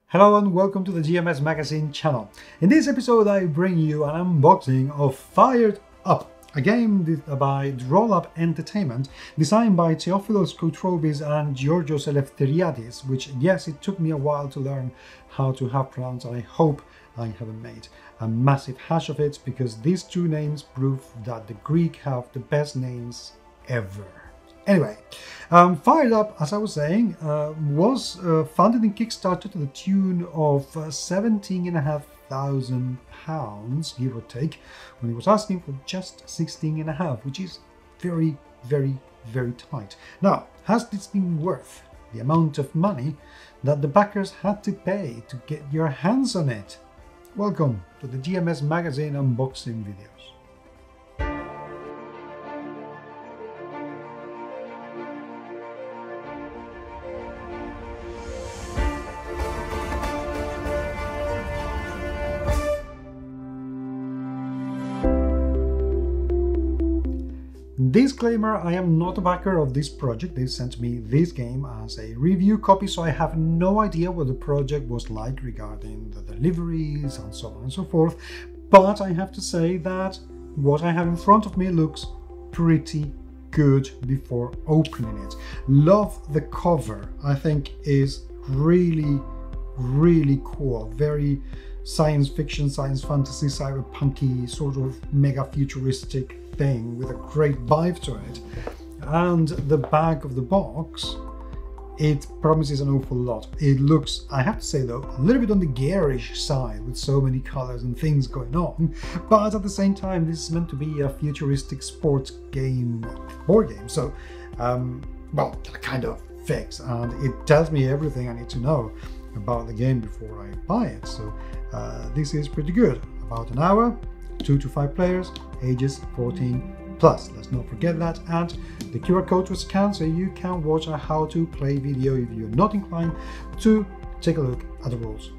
Hello and welcome to the GMS Magazine channel. In this episode I bring you an unboxing of Fired Up, a game by Roll Up Entertainment, designed by Theofilos Koutrouvis and Georgios Eleftheriadis, which, yes, it took me a while to learn how to have pronounced, and I hope I haven't made a massive hash of it, because these two names prove that the Greek have the best names ever. Anyway, Fired Up, as I was saying, was funded in Kickstarter to the tune of £17,500, give or take, when he was asking for just 16.5, which is very, very, very tight. Now, has this been worth the amount of money that the backers had to pay to get your hands on it? Welcome to the GMS Magazine unboxing videos. Disclaimer, I am not a backer of this project. They sent me this game as a review copy, so I have no idea what the project was like regarding the deliveries and so on and so forth. But I have to say that what I have in front of me looks pretty good before opening it. Love the cover. I think is really, really cool. Very science fiction, science fantasy, cyberpunky, sort of mega futuristic thing with a great vibe to it. And the back of the box, it promises an awful lot. It looks, I have to say though, a little bit on the garish side with so many colors and things going on, but at the same time this is meant to be a futuristic sports game, board game, so well, that kind of fix, and it tells me everything I need to know about the game before I buy it. So this is pretty good. About an hour, 2 to 5 players, ages 14 plus. Let's not forget that. And the QR code was scanned, so you can watch a how to play video if you're not inclined to take a look at the rules,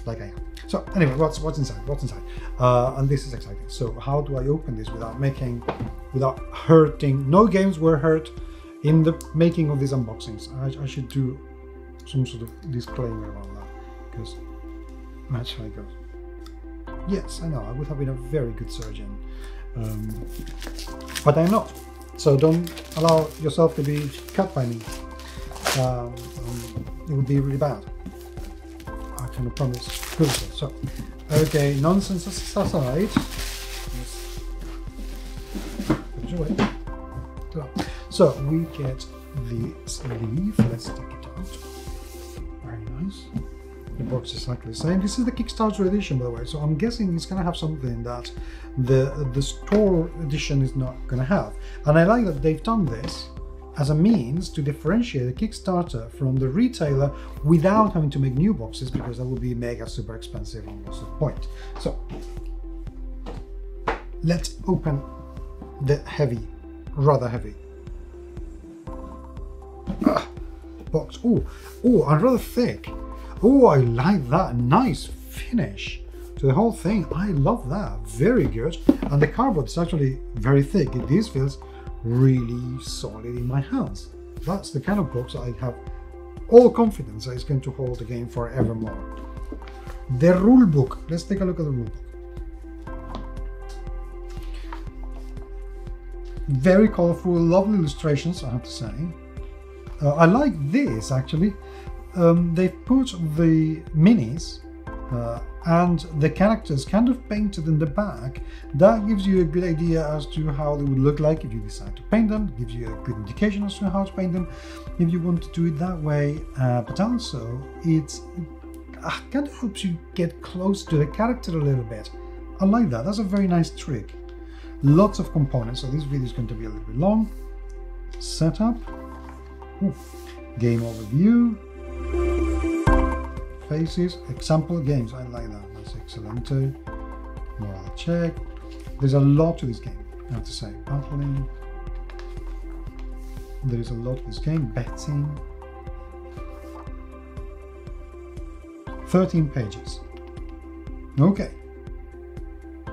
like I am. So anyway, what's inside? What's inside? And this is exciting. So how do I open this without hurting? No games were hurt in the making of these unboxings. I should do some sort of disclaimer around that, because that's how it goes. Yes, I know, I would have been a very good surgeon, but I'm not. So don't allow yourself to be cut by me. It would be really bad. I cannot promise. So, okay, nonsense aside. So we get the sleeve. Let's take it out. Very nice. The box is exactly the same. This is the Kickstarter edition, by the way, so I'm guessing it's going to have something that the store edition is not going to have. And I like that they've done this as a means to differentiate the Kickstarter from the retailer without having to make new boxes, because that would be mega super expensive and what's the point. So let's open the heavy, rather heavy box. Oh, and rather thick. Oh, I like that. Nice finish to the whole thing. I love that. Very good. And the cardboard is actually very thick. This feels really solid in my hands. That's the kind of box I have all confidence that it's going to hold the game forevermore. The rule book. Let's take a look at the rule book. Very colorful, lovely illustrations, I have to say. I like this actually. They've put the minis and the characters kind of painted in the back. That gives you a good idea as to how they would look like if you decide to paint them. It gives you a good indication as to how to paint them if you want to do it that way. But also, it kind of helps you get close to the character a little bit. I like that. That's a very nice trick. Lots of components. So this video is going to be a little bit long. Setup. Ooh. Game overview. Faces, example games. I like that. That's excellent. Morale check. There's a lot to this game, I have to say. Battling. There is a lot to this game. Betting. 13 pages. Okay.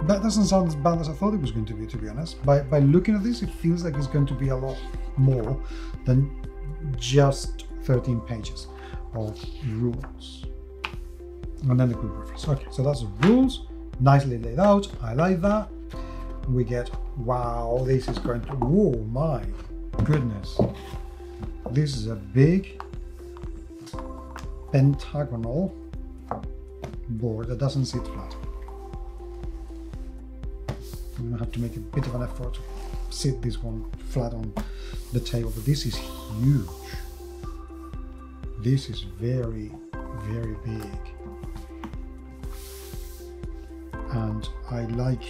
That doesn't sound as bad as I thought it was going to be honest. By looking at this, it feels like it's going to be a lot more than just 13 pages of rules. And then the quick reference. Okay, so that's the rules, nicely laid out. I like that. We get, wow, this is going to, oh my goodness. This is a big pentagonal board that doesn't sit flat. I'm gonna have to make a bit of an effort to sit this one flat on the table, but this is huge. This is very, very big. And I like,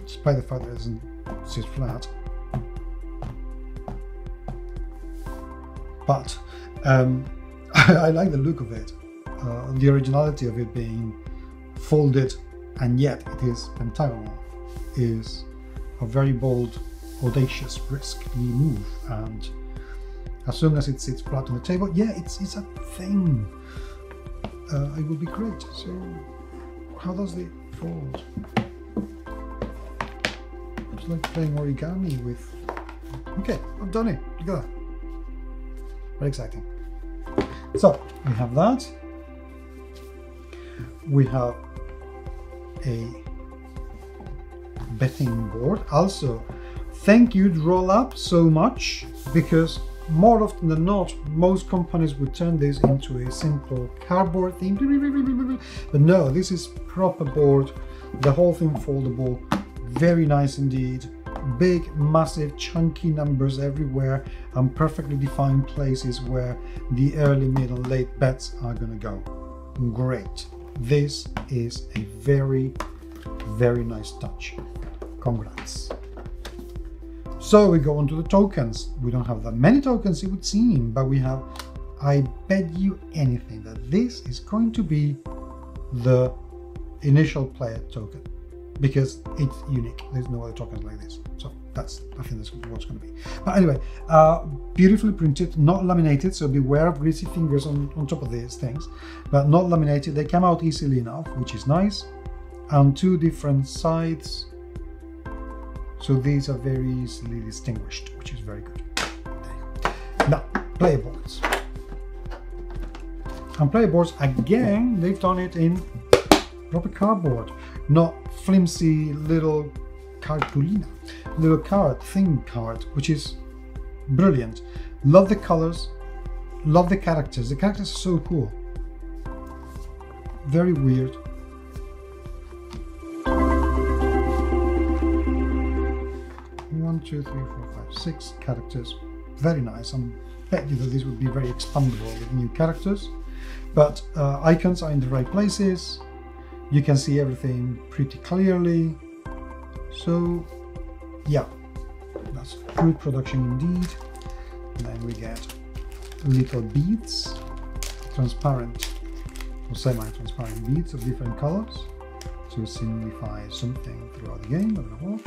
despite the fact that it doesn't sit flat, but I like the look of it, the originality of it being folded, and yet it is pentagonal, is a very bold, audacious, risky move. And as soon as it sits flat on the table, yeah, it's a thing. It would be great. So how does it fold? It's like playing origami with... Okay, I've done it. Look at that. Very exciting. So we have that. We have a betting board. Also, thank you Roll Up so much, because more often than not, most companies would turn this into a simple cardboard thing. But no, this is proper board. The whole thing foldable. Very nice indeed. Big, massive, chunky numbers everywhere, and perfectly defined places where the early, mid, and late bets are going to go. Great. This is a very, very nice touch. Congrats. So we go on to the tokens. We don't have that many tokens, it would seem, but we have, I bet you anything that this is going to be the initial player token, because it's unique. There's no other tokens like this. So I think that's what's going to be. But anyway, beautifully printed, not laminated, so beware of greasy fingers on top of these things, but not laminated. They come out easily enough, which is nice. And two different sides. So these are very easily distinguished, which is very good. There you go. Now, player boards. And player boards, again, they've done it in proper cardboard, not flimsy little cartulina, little card, thin card, which is brilliant. Love the colors, love the characters. The characters are so cool. Very weird. One, two, three, four, five, 6 characters. Very nice. I bet you that this would be very expandable with new characters. But icons are in the right places. You can see everything pretty clearly. So yeah, that's good production indeed. And then we get little beads, transparent or semi-transparent beads of different colors to signify something throughout the game. I don't know what.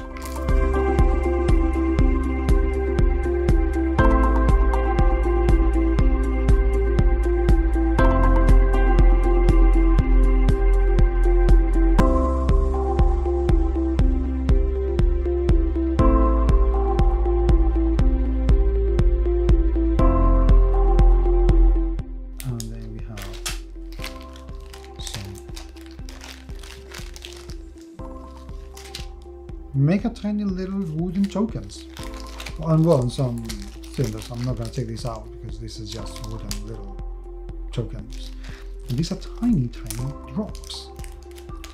Make a tiny little wooden tokens, and well, some cylinders. I'm not going to take this out because this is just wooden little tokens. And these are tiny drops.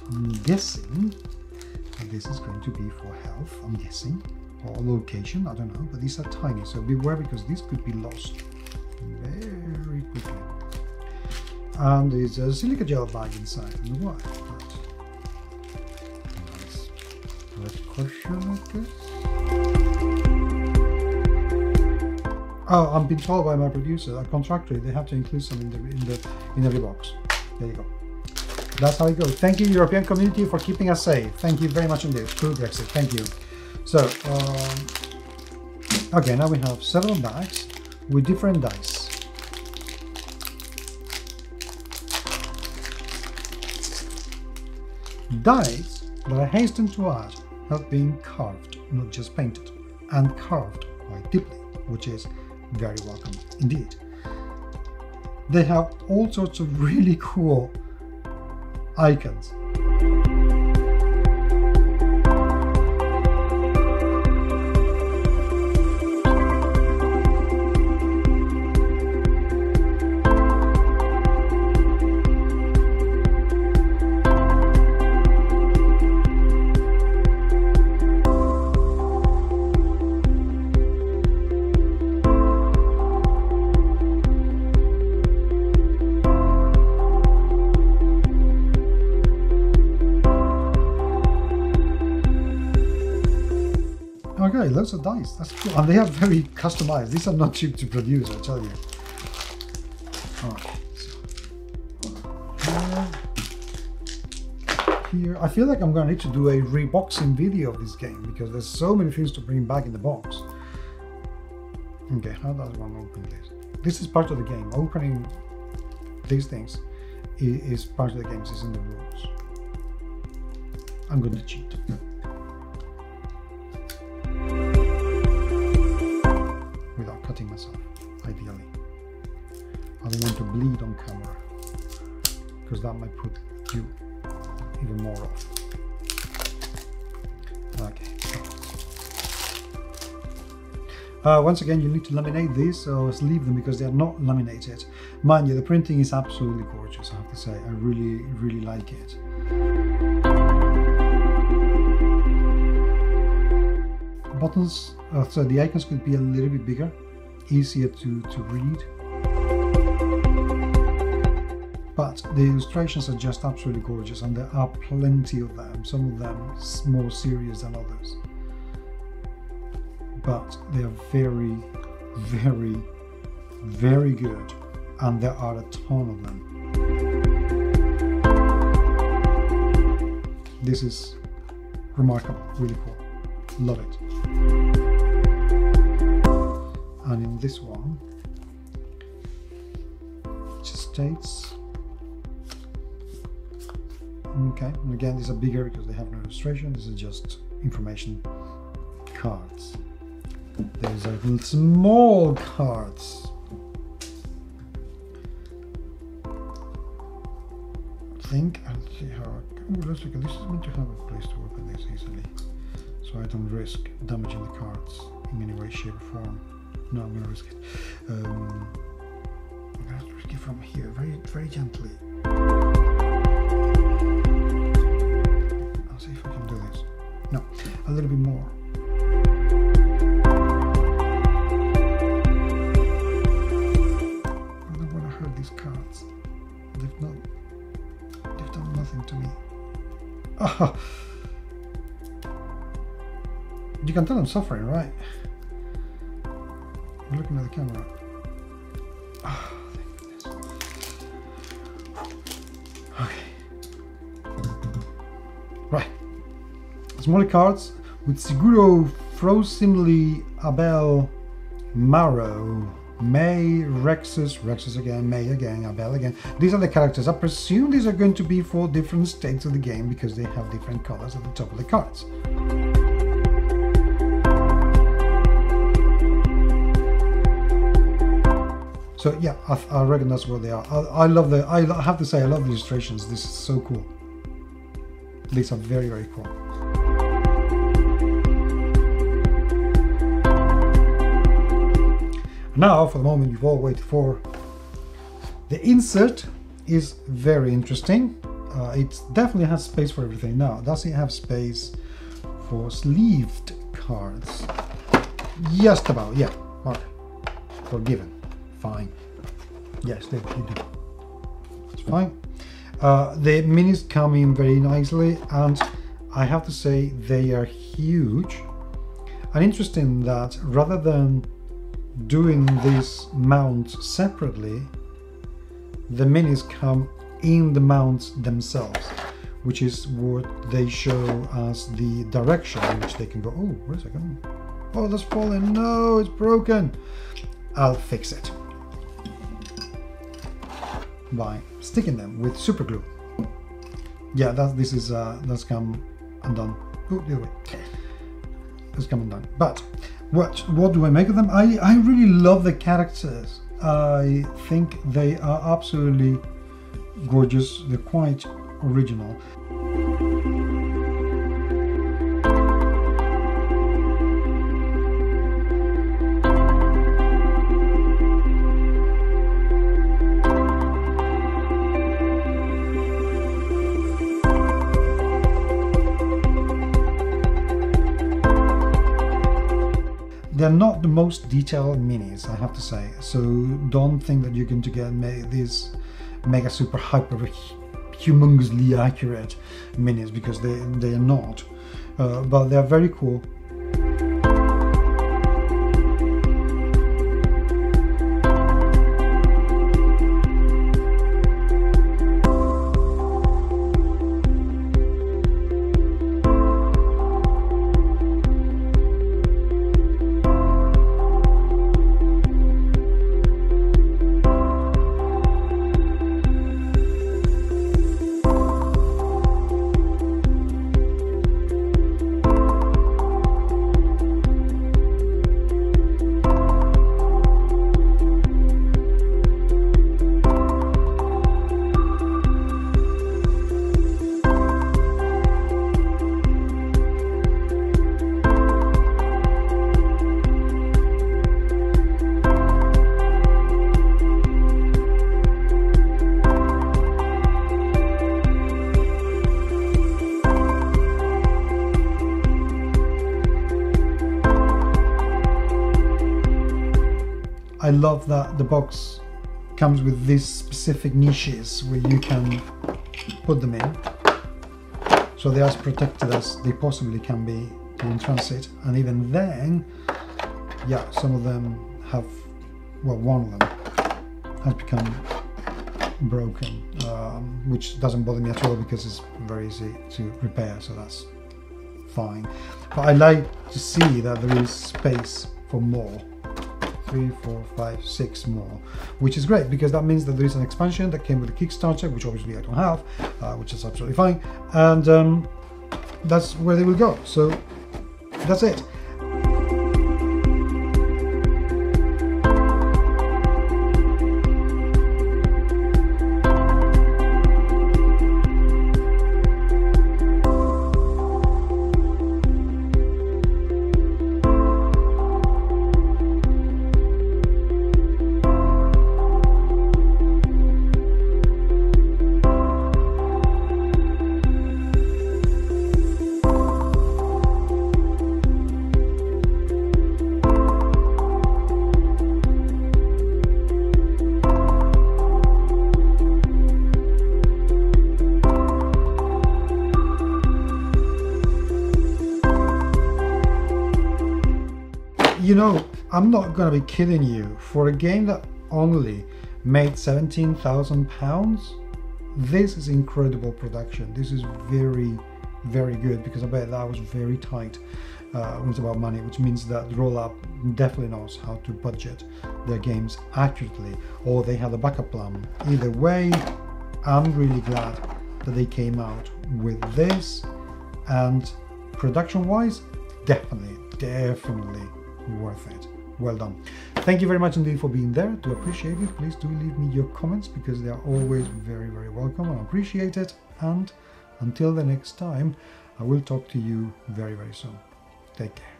I'm guessing that this is going to be for health, I'm guessing, or location, I don't know, but these are tiny, so beware because these could be lost very quickly. And there's a silica gel bag inside in the white. Oh, I'm being told by my producer that contractually they have to include some in every box. There you go. That's how it goes. Thank you, European community, for keeping us safe. Thank you very much indeed. True Brexit. Thank you. So, okay, now we have several bags with different dice. Dice that I hasten to add have been carved, not just painted, and carved quite deeply, which is very welcome indeed. They have all sorts of really cool icons. Okay, loads of dice. That's cool. And they are very customized. These are not cheap to produce, I tell you. Okay, so here, I feel like I'm going to need to do a reboxing video of this game because there's so many things to bring back in the box. Okay, how does one open this? This is part of the game. Opening these things is part of the game. It's in the rules. I'm going to cheat. Without cutting myself, ideally. I don't want to bleed on camera because that might put you even more off. Okay. Once again, you need to laminate these, so let's leave them because they are not laminated. Mind you, the printing is absolutely gorgeous, I have to say. I really, really like it. Buttons, so the icons could be a little bit bigger, easier to read. But the illustrations are just absolutely gorgeous, and there are plenty of them, some of them more serious than others. But they are very, very, very good, and there are a ton of them. This is remarkable, really cool. Love it. And in this one, it states, okay, and again these are bigger because they have no illustration. This is just information cards. These are little small cards. I think I'll see how. Oh, let's look at this. Is meant to have a place to open this easily, so I don't risk damaging the cards in any way, shape, or form. No, I'm gonna risk it. I'm gonna risk it from here, very, very gently. I'll see if I can do this. No, a little bit more. I don't want to hurt these cards. They've done nothing to me. Oh. You can tell I'm suffering, right? I'm looking at the camera. Oh, thank goodness. Okay. Right. Smaller cards with Siguro, Frosimli, Abel, Marrow, May, Rexus again, May again, Abel again. These are the characters. I presume these are going to be for different states of the game because they have different colors at the top of the cards. So yeah, I reckon that's what they are. I love the. I have to say, I love the illustrations. This is so cool. These are very, very cool. Now, for the moment you've all waited for, the insert is very interesting. It definitely has space for everything. Now, does it have space for sleeved cards? Just about, yeah. Okay. Forgiven. Fine. Yes, they do. It's fine. The minis come in very nicely, and I have to say they are huge. And interesting that rather than doing these mounts separately, the minis come in the mounts themselves, which is what they show as the direction in which they can go. Oh, wait a second. Oh, that's falling. No, it's broken. I'll fix it by sticking them with super glue. Yeah, that's come undone. Oh, the other way. That's come undone. But what do I make of them? I really love the characters. I think they are absolutely gorgeous. They're quite original. They're not the most detailed minis, I have to say, so don't think that you're going to get these mega super hyper humongously accurate minis, because they are not, but they're very cool. I love that the box comes with these specific niches where you can put them in, so they are as protected as they possibly can be in transit. And even then, yeah, some of them have, well, one of them has become broken, which doesn't bother me at all because it's very easy to repair, so that's fine. But I like to see that there is space for more. 3, 4, 5, 6 more, which is great, because that means that there is an expansion that came with a Kickstarter, which obviously I don't have, which is absolutely fine, and that's where they will go. So that's it. You know, I'm not gonna be kidding you. For a game that only made £17,000, this is incredible production. This is very, very good, because I bet that was very tight when it's about money, which means that the roll-up definitely knows how to budget their games accurately, or they have a backup plan. Either way, I'm really glad that they came out with this, and production-wise, definitely worth it. Well done. Thank you very much indeed for being there. To appreciate it, please do leave me your comments, because they are always very, very welcome. I appreciate it. And until the next time, I will talk to you very, very soon. Take care.